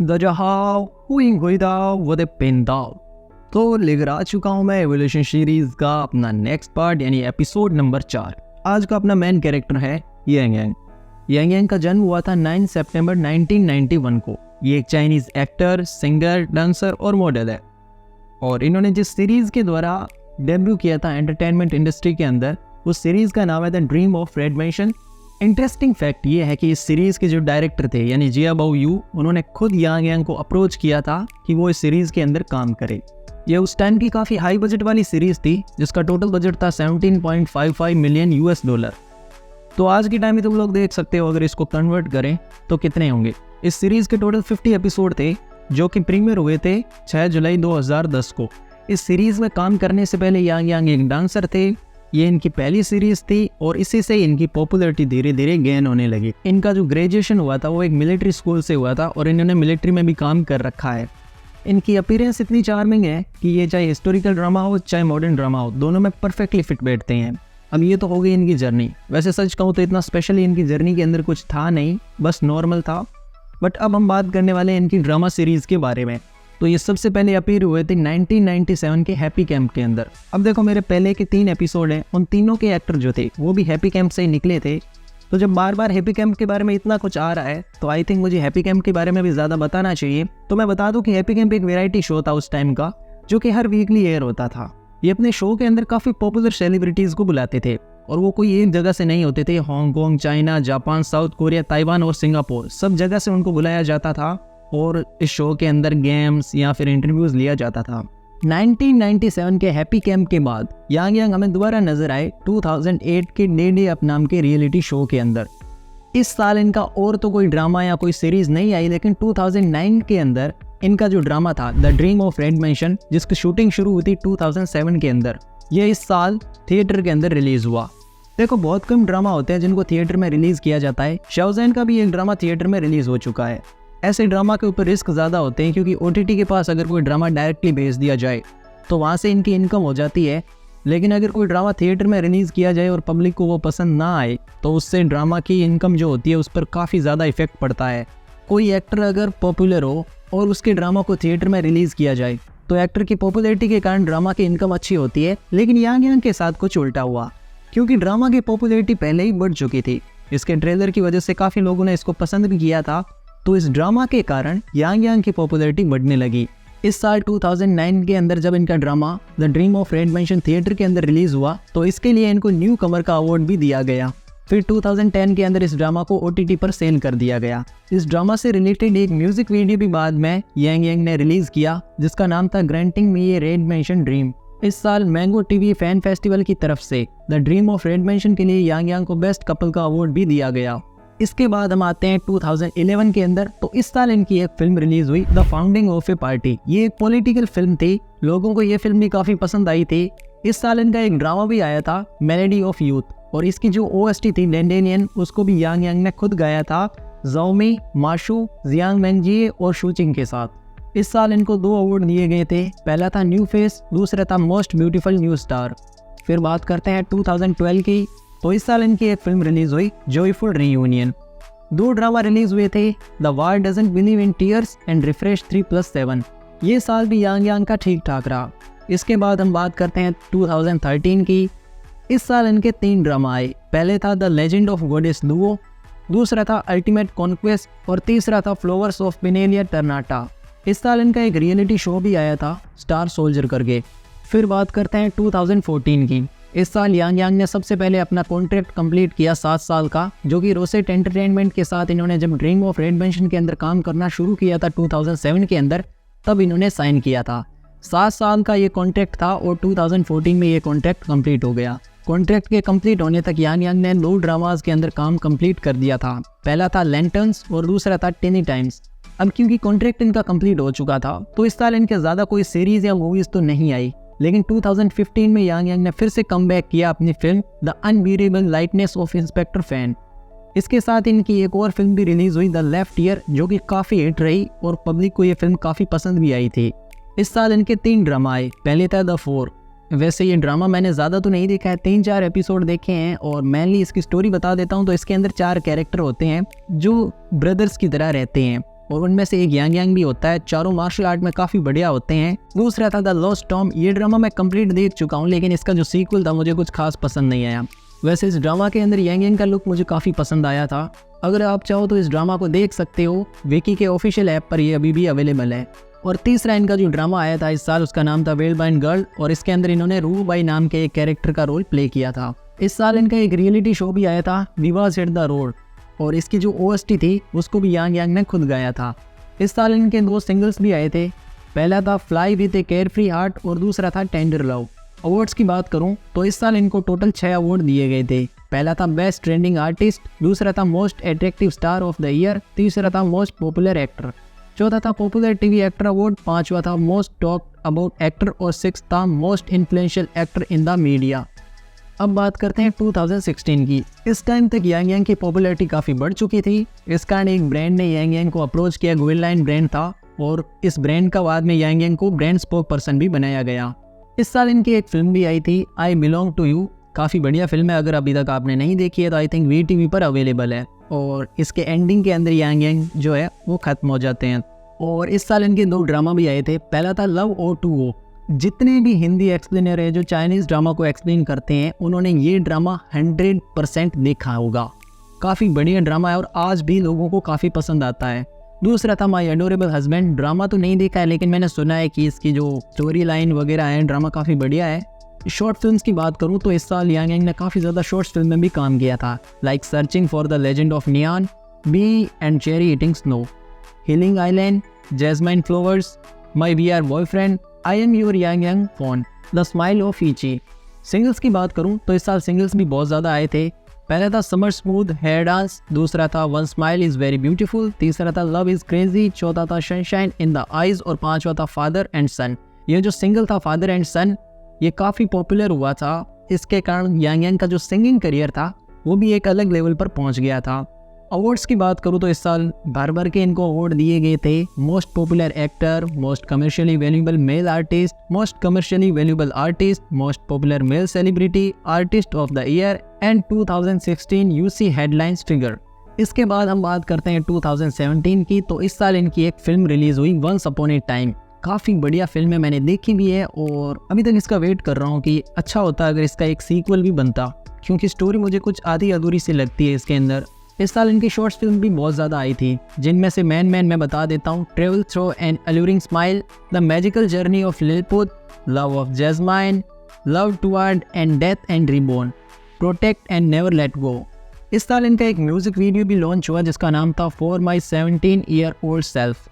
दजहाव हुईदा वदे पेंदाव। तो लेकर आ चुका हूँ मैं एवोल्यूशन सीरीज का अपना नेक्स्ट पार्ट यानी एपिसोड नंबर 4। आज का अपना मेन कैरेक्टर है यांग यांग। यांग यांग का जन्म हुआ था 9 सितंबर 1991 को। ये एक चाइनीज एक्टर, सिंगर, डांसर और मॉडल है और इन्होंने जिस सीरीज के द्वारा डेब्यू किया था एंटरटेनमेंट इंडस्ट्री के अंदर, उस सीरीज का नाम है the dream of red mention. Interesting fact ये है कि इस सीरीज के जो डायरेक्टर थे यानी जिया बाओ यू, उन्होंने खुद यांग यांग को अप्रोच किया था कि वो इस सीरीज के अंदर काम करे। ये उस टाइम की काफ़ी हाई बजट वाली सीरीज थी जिसका टोटल बजट था 17.55 मिलियन US$। तो आज के टाइम में तुम लोग देख सकते हो अगर इसको कन्वर्ट करें तो कितने होंगे। इस सीरीज के टोटल 50 एपिसोड थे जो कि प्रीमियर हुए थे 6 जुलाई 2010 को। इस सीरीज में काम करने से पहले यांग यांग एक डांसर थे। ये इनकी पहली सीरीज थी और इसी से इनकी पॉपुलैरिटी धीरे धीरे गेन होने लगी। इनका जो ग्रेजुएशन हुआ था वो एक मिलिट्री स्कूल से हुआ था और इन्होंने मिलिट्री में भी काम कर रखा है। इनकी अपीयरेंस इतनी चार्मिंग है कि ये चाहे हिस्टोरिकल ड्रामा हो चाहे मॉडर्न ड्रामा हो, दोनों में परफेक्टली फिट बैठते हैं। अब ये तो हो गई इनकी जर्नी। वैसे सच कहूँ तो इतना स्पेशली इनकी जर्नी के अंदर कुछ था नहीं, बस नॉर्मल था। बट अब हम बात करने वाले हैं इनकी ड्रामा सीरीज़ के बारे में। तो ये सबसे पहले अपीयर हुए थे 1997 के हैप्पी कैंप के अंदर। अब देखो मेरे पहले के 3 एपिसोड हैं, उन तीनों के एक्टर जो थे वो भी हैप्पी कैंप से ही निकले थे। तो जब बार बार हैप्पी कैंप के बारे में इतना कुछ आ रहा है तो आई थिंक मुझे हैप्पी कैंप के बारे में भी ज़्यादा बताना चाहिए। तो मैं बता दूं कि हैप्पी कैंप एक वैरायटी शो था उस टाइम का, जो कि हर वीकली एयर होता था। ये अपने शो के अंदर काफ़ी पॉपुलर सेलिब्रिटीज़ को बुलाते थे और वो कोई एक जगह से नहीं होते थे। Hong Kong, China, Japan, south Korea, Taiwan और सिंगापुर, सब जगह से उनको बुलाया जाता था और इस शो के अंदर गेम्स या फिर इंटरव्यूज़ लिया जाता था। 1997 के हैप्पी कैंप के बाद यांग यांग हमें दोबारा नजर आए 2008 के डे अप नाम के रियलिटी शो के अंदर। इस साल इनका और तो कोई ड्रामा या कोई सीरीज नहीं आई, लेकिन 2009 के अंदर इनका जो ड्रामा था the dream of red mention, जिसकी शूटिंग शुरू हुई थी 2007 के अंदर, ये इस साल थिएटर के अंदर रिलीज हुआ। देखो बहुत कम ड्रामा होते हैं जिनको थिएटर में रिलीज किया जाता है। शाओज़ेन का भी एक ड्रामा थिएटर में रिलीज हो चुका है। ऐसे ड्रामा के ऊपर रिस्क ज़्यादा होते हैं क्योंकि OTT के पास अगर कोई ड्रामा डायरेक्टली भेज दिया जाए तो वहाँ से इनकी इनकम हो जाती है। लेकिन अगर कोई ड्रामा थिएटर में रिलीज़ किया जाए और पब्लिक को वो पसंद ना आए तो उससे ड्रामा की इनकम जो होती है उस पर काफ़ी ज़्यादा इफेक्ट पड़ता है। कोई एक्टर अगर पॉपुलर हो और उसके ड्रामा को थिएटर में रिलीज़ किया जाए तो एक्टर की पॉपुलैरिटी के कारण ड्रामा की इनकम अच्छी होती है। लेकिन यांग यांग के साथ कुछ उल्टा हुआ, क्योंकि ड्रामा की पॉपुलैरिटी पहले ही बढ़ चुकी थी। इसके ट्रेलर की वजह से काफ़ी लोगों ने इसको पसंद भी किया था, तो इस ड्रामा के कारण यांग यांग की पॉपुलैरिटी बढ़ने लगी। इस साल 2009 के अंदर जब इनका drama the dream of red mention theatre के अंदर रिलीज हुआ तो इसके लिए इनको न्यू कमर का अवार्ड भी दिया गया। फिर 2010 के अंदर इस ड्रामा को OTT पर सेल कर दिया गया। इस ड्रामा से रिलेटेड एक म्यूजिक वीडियो भी बाद में यांग यांग ने रिलीज किया जिसका नाम था ग्रांटिंग मी ए रेड मैंशन ड्रीम। इस साल मैंगो TV फैन फेस्टिवल की तरफ से the dream of red mention के लिए यांग यांग को बेस्ट कपल का अवार्ड भी दिया गया। इसके बाद हम आते हैं 2011 के अंदर। तो इस साल इनकी एक फिल्म रिलीज हुई the founding of A party. ये एक पॉलिटिकल फिल्म थी, लोगों को ये फिल्म भी काफ़ी पसंद आई थी। इस साल इनका एक ड्रामा भी आया था मेलेडी ऑफ यूथ, और इसकी जो OST थी डेंडेनियन, उसको भी यांग यांग ने खुद गाया था ज़ाओमी, माशू, जियांग मेंगजिए और शूचिंग के साथ। इस साल इनको 2 अवार्ड दिए गए थे। पहला था न्यू फेस, दूसरा था मोस्ट ब्यूटीफुल न्यू स्टार। फिर बात करते हैं 2012 की। तो इस साल इनकी एक फिल्म रिलीज हुई जॉयफुल रीयूनियन। 2 ड्रामा रिलीज हुए थे the war doesn't believe in tears and refresh 3+7। ये साल भी यांग यांग का ठीक ठाक रहा। इसके बाद हम बात करते हैं 2013 की। इस साल इनके 3 ड्रामा आए। पहले था the legend of goddess Duo, दूसरा था अल्टीमेट कॉन्क्वेस्ट और तीसरा था फ्लावर्स ऑफ पिनेलिया टर्नाटा। इस साल इनका एक रियलिटी शो भी आया था स्टार सोल्जर करके। फिर बात करते हैं 2014 की। इस साल यांग यांग ने सबसे पहले अपना कॉन्ट्रैक्ट कंप्लीट किया 7 साल का, जो कि रोसेट एंटरटेनमेंट के साथ इन्होंने जब ड्रीम ऑफ रेड मैंशन के अंदर काम करना शुरू किया था 2007 के अंदर, तब इन्होंने साइन किया था। 7 साल का ये कॉन्ट्रैक्ट था और 2014 में ये कॉन्ट्रैक्ट कंप्लीट हो गया। कॉन्ट्रैक्ट के कंप्लीट होने तक यांग यांग ने 2 ड्रामाज के अंदर काम कंप्लीट कर दिया था। पहला था लैंटर्न्स और दूसरा था टेनी टाइम्स। अब क्योंकि कॉन्ट्रैक्ट इनका कंप्लीट हो चुका था तो इस साल इनके ज़्यादा कोई सीरीज़ या मूवीज़ तो नहीं आई, लेकिन 2015 में यांग यांग ने फिर से कमबैक किया अपनी film the unbelievable lightness of inspector fan. इसके साथ इनकी एक और फिल्म भी रिलीज हुई द लेफ्ट ईयर, जो कि काफ़ी हिट रही और पब्लिक को ये फिल्म काफ़ी पसंद भी आई थी। इस साल इनके 3 ड्रामा आए। पहले था द 4। वैसे ये ड्रामा मैंने ज़्यादा तो नहीं देखा है, 3-4 एपिसोड देखे हैं और मेनली इसकी स्टोरी बता देता हूँ। तो इसके अंदर 4 कैरेक्टर होते हैं जो ब्रदर्स की तरह रहते हैं और उनमें से एक यांग यांग भी होता है। चारों मार्शल आर्ट में काफ़ी बढ़िया होते हैं। दूसरा था द लॉस्ट टॉम। ये ड्रामा मैं कंप्लीट देख चुका हूँ, लेकिन इसका जो सीक्वल था मुझे कुछ खास पसंद नहीं आया। वैसे इस ड्रामा के अंदर यांग यांग का लुक मुझे काफ़ी पसंद आया था। अगर आप चाहो तो इस ड्रामा को देख सकते हो, विकी के ऑफिशियल ऐप पर ये अभी भी अवेलेबल है। और तीसरा इनका जो ड्रामा आया था इस साल, उसका नाम था वेल बाइन गर्ल, और इसके अंदर इन्होंने रू बाई नाम के एक कैरेक्टर का रोल प्ले किया था। इस साल इनका एक रियलिटी शो भी आया था, विवाज हिट द रोड, और इसकी जो OST थी उसको भी यांग यांग ने खुद गाया था। इस साल इनके 2 सिंगल्स भी आए थे। पहला था fly with A care free heart और दूसरा था टेंडर लव। अवार्ड्स की बात करूं तो इस साल इनको टोटल 6 अवार्ड दिए गए थे। पहला था बेस्ट ट्रेंडिंग आर्टिस्ट, दूसरा था most attractive star of the year, तीसरा था मोस्ट पॉपुलर एक्टर, चौथा था पॉपुलर टीवी एक्टर अवार्ड, पांचवा था मोस्ट टॉक अबाउट एक्टर और 6 था most influential actor in the media. अब बात करते हैं 2016 की। इस टाइम तक यांग यांग की पॉपुलैरिटी काफ़ी बढ़ चुकी थी। इस कारण एक ब्रांड ने यांग यांग को अप्रोच किया। गुइनलाइन ब्रांड था, और इस ब्रांड का बाद में यांग यांग को ब्रांड स्पोक पर्सन भी बनाया गया। इस साल इनकी एक फिल्म भी आई थी, आई बिलोंग टू यू। काफ़ी बढ़िया फिल्म है, अगर अभी तक आपने नहीं देखी है तो आई थिंक VTV पर अवेलेबल है। और इसके एंडिंग के अंदर यांग यांग जो है वो ख़त्म हो जाते हैं। और इस साल इनके 2 ड्रामा भी आए थे। पहला था लव O2O। जितने भी हिंदी एक्सप्लेनर है जो चाइनीज़ ड्रामा को एक्सप्लेन करते हैं, उन्होंने ये ड्रामा 100% देखा होगा। काफ़ी बढ़िया ड्रामा है और आज भी लोगों को काफ़ी पसंद आता है। दूसरा था माई अडोरेबल हस्बैंड। ड्रामा तो नहीं देखा है, लेकिन मैंने सुना है कि इसकी जो स्टोरी लाइन वगैरह है, ड्रामा काफ़ी बढ़िया है। शॉर्ट फिल्म्स की बात करूँ तो इस साल यांग यांग ने काफ़ी ज़्यादा शॉर्ट फिल्म में भी काम किया था, like searching for the legend of neon, be and cherry eating snow, healing island, jasmine flowers, my VR boyfriend, I am your yang yang phone, the smile of Eachy. Singles की बात करूं तो इस साल सिंगल्स भी बहुत ज़्यादा आए थे। पहला था समर स्मूथ हेयर डांस, दूसरा था one smile is very beautiful, तीसरा था लव इज़ क्रेजी, चौथा था सनशाइन इन द आइज, और पांचवा था फादर एंड सन। ये जो सिंगल था फादर एंड सन, ये काफ़ी पॉपुलर हुआ था। इसके कारण यांग यांग का जो सिंगिंग करियर था वो भी एक अलग लेवल पर पहुंच गया था। अवार्ड्स की बात करूँ तो इस साल भर के इनको अवार्ड दिए गए थे। Most popular actor, most commercially valuable male artist, most commercially valuable artist, most popular male celebrity, artist of the year and 2016 UC headlines figure. इसके बाद हम बात करते हैं 2017 की। तो इस साल इनकी एक फिल्म रिलीज हुई, वंस अपॉन ए टाइम। काफ़ी बढ़िया फिल्म है, मैंने देखी भी है और अभी तक इसका वेट कर रहा हूँ कि अच्छा होता अगर इसका एक सीक्वल भी बनता, क्योंकि स्टोरी मुझे कुछ आधी अधूरी सी लगती है इसके अंदर। इस साल इनकी शॉर्ट्स फिल्म भी बहुत ज़्यादा आई थी, जिनमें से मैन मैं बता देता हूँ। Travel through an alluring smile, the magical journey of Lilliput, love of jasmine, love toward and death and reborn, protect and never let go. इस साल इनका एक म्यूजिक वीडियो भी लॉन्च हुआ जिसका नाम था for my 17-year-old self.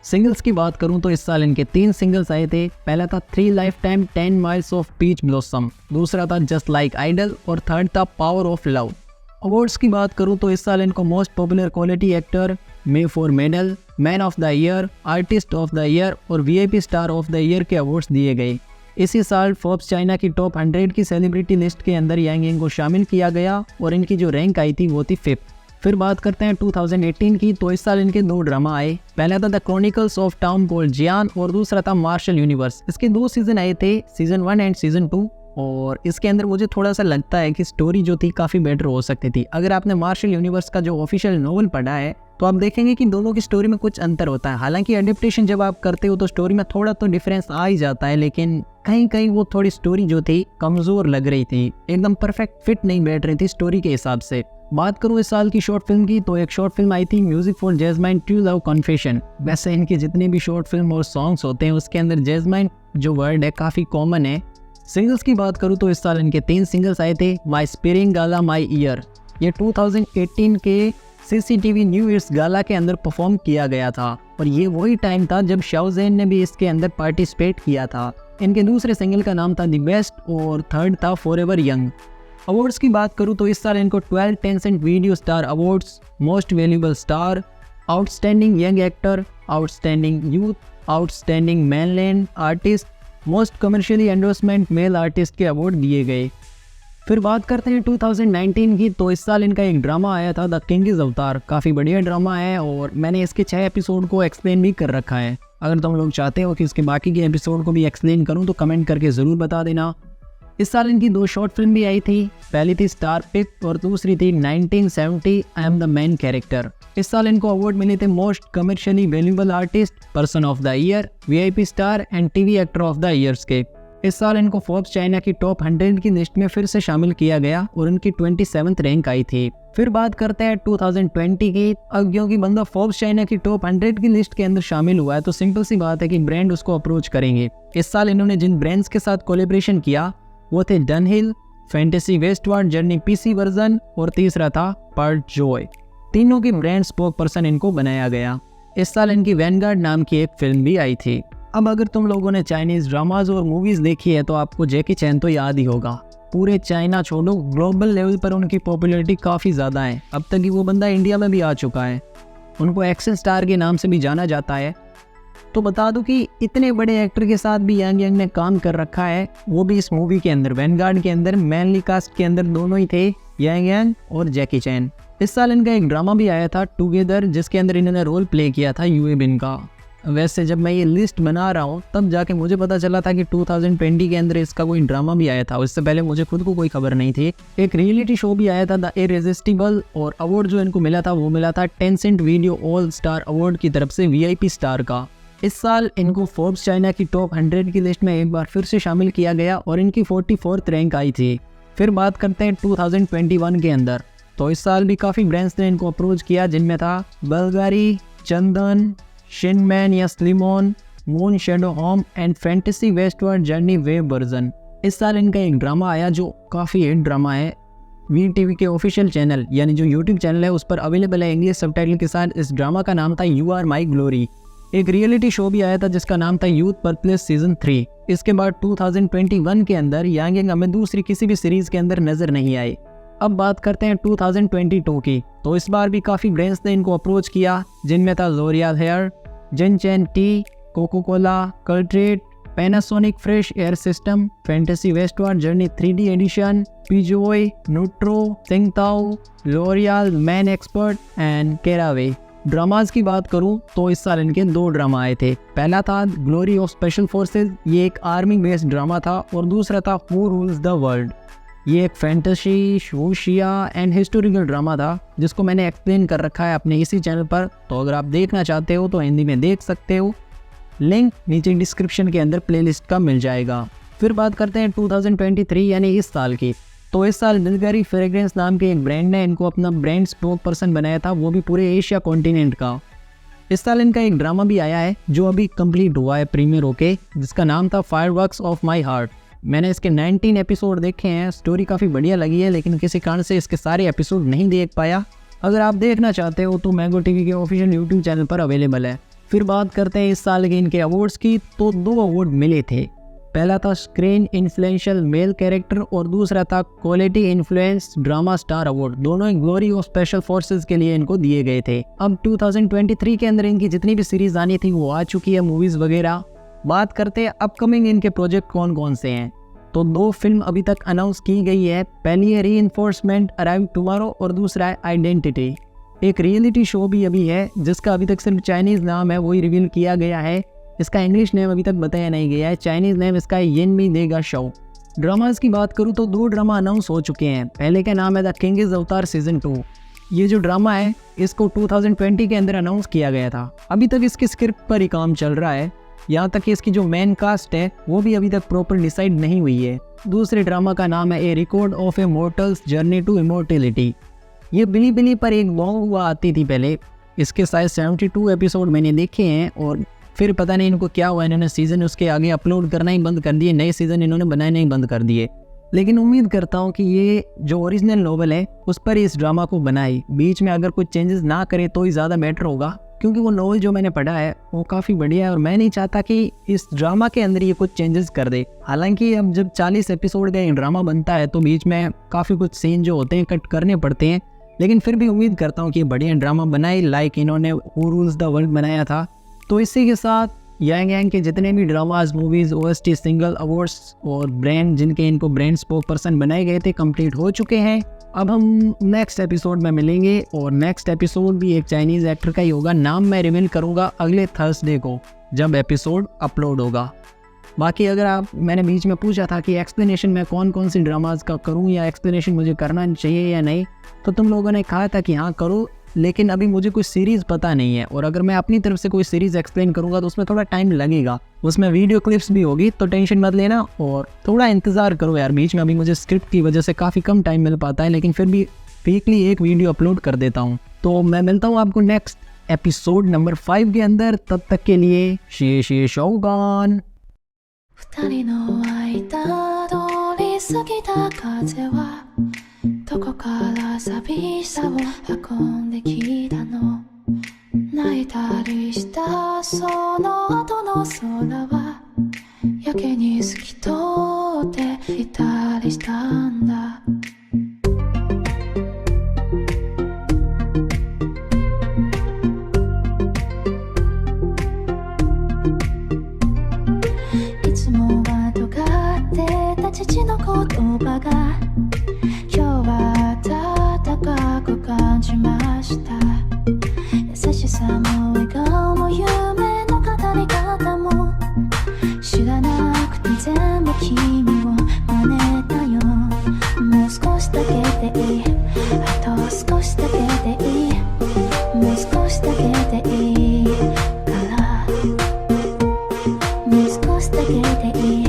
Singles की बात करूं तो इस साल इनके 3 सिंगल्स आए थे। पहला था 3 Lifetime 10 Miles of Peach Blossom, दूसरा था जस्ट लाइक आइडल और थर्ड था पावर ऑफ लव। अवार्ड्स की बात करूं तो इस साल इनको most popular quality actor, may for medal, man of the year, artist of the year और VIP star of the year के अवार्ड्स दिए गए। इसी साल फोर्ब्स चाइना की टॉप 100 की सेलिब्रिटी लिस्ट के अंदर यांग यांग को शामिल किया गया और इनकी जो रैंक आई थी वो थी 5th। फिर बात करते हैं 2018 की। तो इस साल इनके 2 ड्रामा आए। पहला था the chronicles of town called Jian और दूसरा था मार्शल यूनिवर्स। इसके 2 सीजन आए थे, सीजन 1 एंड सीजन 2। और इसके अंदर मुझे थोड़ा सा लगता है कि स्टोरी जो थी काफ़ी बेटर हो सकती थी। अगर आपने मार्शल यूनिवर्स का जो ऑफिशियल नोवेल पढ़ा है तो आप देखेंगे कि दोनों की स्टोरी में कुछ अंतर होता है। हालांकि एडेप्टेशन जब आप करते हो तो स्टोरी में थोड़ा तो डिफरेंस आ ही जाता है, लेकिन कहीं कहीं वो थोड़ी स्टोरी जो थी कमज़ोर लग रही थी, एकदम परफेक्ट फिट नहीं बैठ रही थी स्टोरी के हिसाब से। बात करूँ इस साल की शॉर्ट फिल्म की तो एक शॉर्ट फिल्म आई थी music for jasmine true love confession. वैसे इनके जितने भी शॉर्ट फिल्म और सॉन्ग्स होते हैं उसके अंदर जैस्माइन जो वर्ड है काफ़ी कॉमन है। सिंगल्स की बात करूँ तो इस साल इनके 3 सिंगल्स आए थे। माई स्पिरिंग गाला माई ईयर, ये 2018 के CCTV न्यू ईयर्स गाला के अंदर परफॉर्म किया गया था और ये वही टाइम था जब शाओजेन ने भी इसके अंदर पार्टिसिपेट किया था। इनके दूसरे सिंगल का नाम था द बेस्ट और थर्ड था फॉरएवर यंग। अवार्ड्स की बात करूँ तो इस साल इनको 12 Tencent video star awards, most valuable star, outstanding young actor, outstanding youth, outstanding mainland artist, most commercially endorsement male artist के अवार्ड दिए गए। फिर बात करते हैं 2019 की। तो इस साल इनका एक ड्रामा आया था द किंग इज अवतार। काफ़ी बढ़िया ड्रामा है और मैंने इसके 6 एपिसोड को एक्सप्लेन भी कर रखा है। अगर तुम लोग चाहते हो कि इसके बाकी के एपिसोड को भी एक्सप्लेन करूं तो कमेंट करके ज़रूर बता देना। इस साल इनकी 2 शॉर्ट फिल्म भी आई थी। पहली थी स्टार पिक और दूसरी थी 1970 I am the main character. इस साल इनको अवार्ड मिले थे most commercially valuable artist, person of the year, VIP star and TV actor of the years के। इस साल इनको फोर्ब्स चाइना की टॉप 100 की लिस्ट में फिर से शामिल किया गया और उनकी 27th रैंक आई थी। फिर बात करते हैं 2020 की। अब क्योंकि बंदा फोर्ब्स चाइना की टॉप 100 की लिस्ट के अंदर शामिल हुआ है तो सिंपल सी बात है कि ब्रांड उसको अप्रोच करेंगे। इस साल इन्होंने जिन ब्रांड्स के साथ कोलैबोरेशन किया वो थे Dunhill, fantasy Westworld journey PC version और तीसरा था पर्ट जॉय। तीनों की ब्रांड स्पोक पर्सन इनको बनाया गया। इस साल इनकी वैनगार्ड नाम की एक फिल्म भी आई थी। अब अगर तुम लोगों ने चाइनीज ड्रामाज और मूवीज देखी है तो आपको जैकी चैन तो याद ही होगा। पूरे चाइना छोड़ो, ग्लोबल लेवल पर उनकी पॉपुलैरिटी काफ़ी ज़्यादा है। अब तक कि वो बंदा इंडिया में भी आ चुका है। उनको एक्शन स्टार के नाम से भी जाना जाता है। तो बता दूं कि इतने बड़े एक्टर के साथ भी यांग यांग ने काम कर रखा है, वो भी इस मूवी के अंदर। वैनगार्ड के अंदर मेनली कास्ट के अंदर दोनों ही थे, यांग यांग और जैकी चैन। इस साल इनका एक ड्रामा भी आया था टुगेदर, जिसके अंदर इन्होंने रोल प्ले किया था यूए बिन का। वैसे जब मैं ये लिस्ट बना रहा हूँ तब जाके मुझे पता चला था कि 2020 के अंदर इसका कोई ड्रामा भी आया था। उससे पहले मुझे खुद को कोई खबर नहीं थी। एक रियलिटी शो भी आया था द इररेसिस्टिबल, और अवार्ड जो इनको मिला था वो मिला था Tencent video all star award की तरफ से वीआईपी स्टार का। इस साल इनको फोर्ब्स चाइना की टॉप 100 की लिस्ट में एक बार फिर से शामिल किया गया और इनकी 44th रैंक आई थी। फिर बात करते हैं 2021 के अंदर। तो इस साल भी काफ़ी ब्रांड्स ने इनको अप्रोच किया, जिनमें था बल्गारी, चंदन, शिनमैन या स्लिमोन, moon shadow home and fantasy Westworld journey web version. इस साल इनका एक ड्रामा आया जो काफ़ी हिट ड्रामा है। वी टीवी के ऑफिशियल चैनल यानी जो यूट्यूब चैनल है उस पर अवेलेबल है इंग्लिश सबटाइटल के साथ। इस ड्रामा का नाम था यू आर माई ग्लोरी। एक रियलिटी शो भी आया था जिसका नाम था यूथ पर्पलेस सीजन 3। इसके बाद 2021 के अंदर यांग यांग हमें दूसरी किसी भी सीरीज के अंदर नजर नहीं आए। अब बात करते हैं 2022 की। तो इस बार भी काफ़ी ब्रांड्स ने इनको अप्रोच किया, जिनमें था लोरियल हेयर, जिनचैन टी, कोको कोला, कल्ट्रेट, Panasonic fresh air system, fantasy Westworld journey 3D edition, पिजोय, न्यूट्रो, Tsingtao, L'Oreal, men expert and केरावे। ड्रामाज की बात करूं तो इस साल इनके 2 ड्रामा आए थे। पहला था ग्लोरी ऑफ स्पेशल फोर्सेज, ये एक आर्मी बेस्ड ड्रामा था, और दूसरा था हू रूल्स द वर्ल्ड। ये एक फैंटेसी, वुशिया एंड हिस्टोरिकल ड्रामा था जिसको मैंने एक्सप्लेन कर रखा है अपने इसी चैनल पर। तो अगर आप देखना चाहते हो तो हिंदी में देख सकते हो, लिंक नीचे डिस्क्रिप्शन के अंदर प्लेलिस्ट का मिल जाएगा। फिर बात करते हैं 2023 यानी इस साल की। तो इस साल बुल्गारी फ्रेग्रेंस नाम के एक ब्रांड ने इनको अपना ब्रांड स्पोक पर्सन बनाया था, वो भी पूरे एशिया कॉन्टिनेंट का। इस साल इनका एक ड्रामा भी आया है जो अभी कंप्लीट हुआ है प्रीमियर होके, जिसका नाम था फायरवर्क्स ऑफ माई हार्ट। मैंने इसके 19 एपिसोड देखे हैं। स्टोरी काफ़ी बढ़िया लगी है, लेकिन किसी कारण से इसके सारे एपिसोड नहीं देख पाया। अगर आप देखना चाहते हो तो मैंगो टीवी के ऑफिशियल यूट्यूब चैनल पर अवेलेबल है। फिर बात करते हैं इस साल के इनके अवार्ड्स की। तो 2 अवार्ड मिले थे। पहला था स्क्रीन इन्फ्लुएंशियल मेल कैरेक्टर और दूसरा था quality influence drama star award. दोनों ग्लोरी ऑफ स्पेशल फोर्सेज के लिए इनको दिए गए थे। अब 2023 के अंदर इनकी जितनी भी सीरीज आनी थी वो आ चुकी है, मूवीज वगैरह। बात करते हैं अपकमिंग इनके प्रोजेक्ट कौन कौन से हैं। तो 2 फिल्म अभी तक अनाउंस की गई है। पहली है रीइंफोर्समेंट अराइव टुमारो और दूसरा है आइडेंटिटी। एक रियलिटी शो भी अभी है जिसका अभी तक सिर्फ चाइनीज नाम है वही रिवील किया गया है। इसका इंग्लिश नेम अभी तक बताया नहीं गया है। चाइनीज नेम इसका येन मी देगा शो। ड्रामाज की बात करूँ तो 2 ड्रामा अनाउंस हो चुके हैं। पहले का नाम है द किंग इज अवतार सीजन 2। ये जो ड्रामा है इसको 2020 के अंदर अनाउंस किया गया था। अभी तक इसके स्क्रिप्ट पर ही काम चल रहा है। यहाँ तक कि इसकी जो मेन कास्ट है वो भी अभी तक प्रॉपर डिसाइड नहीं हुई है। दूसरे ड्रामा का नाम है a record of a mortals journey to immortality. ये बिली पर एक लॉन्ग हुआ आती थी पहले। इसके शायद 72 एपिसोड मैंने देखे हैं और फिर पता नहीं इनको क्या हुआ, इन्होंने सीज़न उसके आगे अपलोड करना ही बंद कर दिए, नए सीज़न इन्होंने बनाने ही बंद कर दिए। लेकिन उम्मीद करता हूँ कि ये जो ओरिजिनल नॉवल है उस पर इस ड्रामा को बनाए। बीच में अगर कुछ चेंजेस ना करे तो ही ज़्यादा बेटर होगा, क्योंकि वो नॉवल जो मैंने पढ़ा है वो काफ़ी बढ़िया है और मैं नहीं चाहता कि इस ड्रामा के अंदर ये कुछ चेंजेस कर दे। हालांकि अब जब 40 एपिसोड का ड्रामा बनता है तो बीच में काफ़ी कुछ सीन जो होते हैं कट करने पड़ते हैं, लेकिन फिर भी उम्मीद करता हूँ कि बढ़िया ड्रामा बनाए लाइक इन्होंने हू रूल्स द वर्ल्ड बनाया था। तो इसी के साथ यांग यांग के जितने भी dramas, movies, OST, single awards और ब्रांड जिनके इनको ब्रांड स्पोक पर्सन बनाए गए थे कंप्लीट हो चुके हैं। अब हम नेक्स्ट एपिसोड में मिलेंगे और नेक्स्ट एपिसोड भी एक चाइनीज़ एक्टर का ही होगा। नाम मैं रिवील करूँगा अगले थर्सडे को जब एपिसोड अपलोड होगा। बाकी अगर आप, मैंने बीच में पूछा था कि एक्सप्लेनेशन मैं कौन कौन सी ड्रामाज का करूँ या एक्सप्लेनेशन मुझे करना चाहिए या नहीं, तो तुम लोगों ने कहा था कि हाँ करो, लेकिन अभी मुझे कोई सीरीज़ पता नहीं है, और अगर मैं अपनी तरफ से कोई सीरीज़ एक्सप्लेन करूँगा तो उसमें थोड़ा टाइम लगेगा, उसमें वीडियो क्लिप्स भी होगी, तो टेंशन मत लेना और थोड़ा इंतज़ार करो यार। बीच में अभी मुझे स्क्रिप्ट की वजह से काफ़ी कम टाइम मिल पाता है, लेकिन फिर भी वीकली एक वीडियो अपलोड कर देता हूँ। तो मैं मिलता हूँ आपको नेक्स्ट एपिसोड नंबर 5 के अंदर, तब तक के लिए शेष शौगान। 二人の間通り過ぎた風はどこから寂しさを運んできたの。泣いたりしたその後の空はやけに透き通っていたりしたんだ。父の言葉が今日は温かく感じました。優しさも笑顔も夢の語り方も知らなくて全部君を真似たよ。もう少しだけでいい、あと少しだけでいい、もう少しだけでいいからもう少しだけでいい、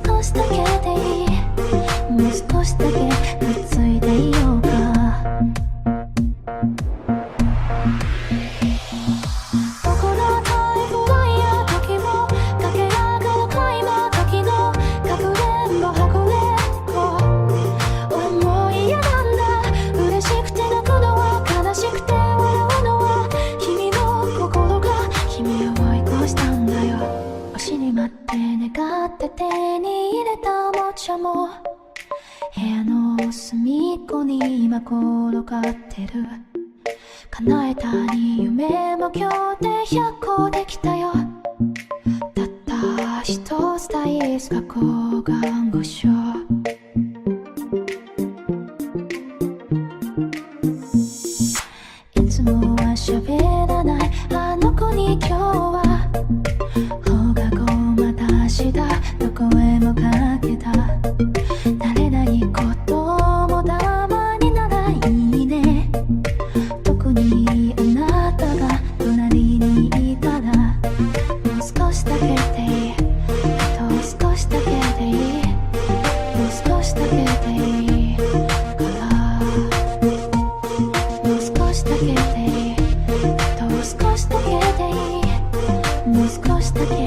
少しだけでいい、もう少しだけくっついていようか。どこのタイプライヤー時も駆け上がる恋の時のかくれんぼはぐれんぼ思い嫌なんだ。嬉しくて泣くのは悲しくて笑うのは君の心が君を追い越したんだよ。押しに待って願って手に入れたおもちゃも部屋の隅っこに今転がってる。叶えたに夢も今日で100個できたよ。たった一つ大好きが抗がんごしょいつもは喋らないあの子に今日は放課後また明日どこへもかけた。慣れないこともダマにならいいね。特にあなたが隣にいたらもう少しだけでいい、あと少しだけでいい、もう少しだけでいいからもう少しだけでいい、あと少しだけでいい、もう少しだけ